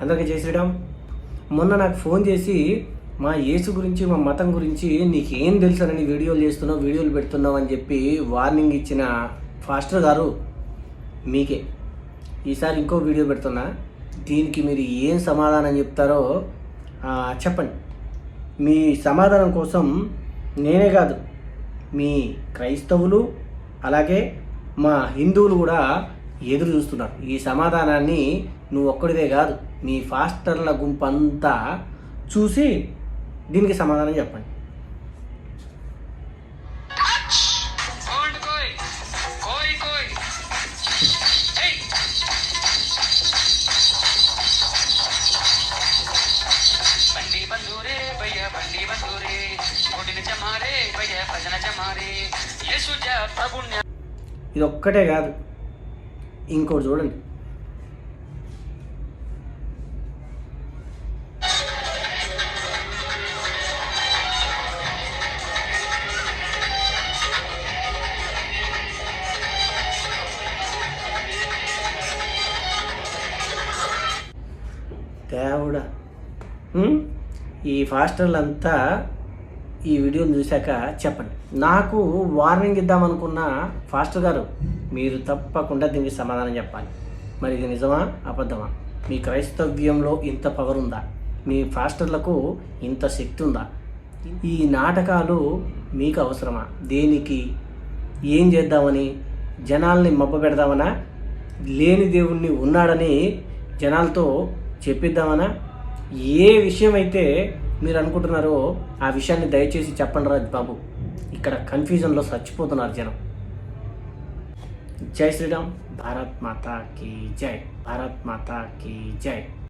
అందరికీ జై శ్రీరామ్. మొన్న నాకు ఫోన్ చేసి మా యేసు గురించి మా మతం గురించి నీకేం తెలుసని వీడియోలు చేస్తున్నావు, వీడియోలు పెడుతున్నావు అని చెప్పి వార్నింగ్ ఇచ్చిన ఫాస్టర్ గారు మీకే ఈసారి ఇంకో వీడియో పెడుతున్నా. దీనికి మీరు ఏం సమాధానం చెప్తారో చెప్పండి. మీ సమాధానం కోసం నేనే కాదు, మీ క్రైస్తవులు అలాగే మా హిందువులు కూడా ఎదురు చూస్తున్నారు. ఈ సమాధానాన్ని నువ్వు ఒక్కడిదే కాదు, మీ ఫాస్టర్ల గుంపంతా చూసి దీనికి సమాధానం చెప్పండి. ఇది ఒక్కటే కాదు, ఇంకోటి చూడండి. దేవుడా, ఈ ఫాస్టర్లంతా ఈ వీడియోని చూశాక చెప్పండి. నాకు వార్నింగ్ ఇద్దామనుకున్న ఫాస్టర్ గారు, మీరు తప్పకుండా దీనికి సమాధానం చెప్పాలి. మరి ఇది నిజమా అబద్ధమా? మీ క్రైస్తవ్యంలో ఇంత పవర్ ఉందా? మీ ఫాస్టర్లకు ఇంత శక్తి ఉందా? ఈ నాటకాలు మీకు అవసరమా? దేనికి? ఏం చేద్దామని? జనాల్ని మభ్యపెడదామనా? లేని దేవుణ్ణి ఉన్నాడని జనాలతో చెప్పిద్దామనా? ఏ విషయం అయితే మీరు అనుకుంటున్నారో ఆ విషయాన్ని దయచేసి చెప్పండి రాజ్ బాబు. ఇక్కడ కన్ఫ్యూజన్లో చచ్చిపోతున్నారు జనం. జై శ్రీరామ్. భారత్ మాతా కీ జై. భారత్ మాతా కీ జై.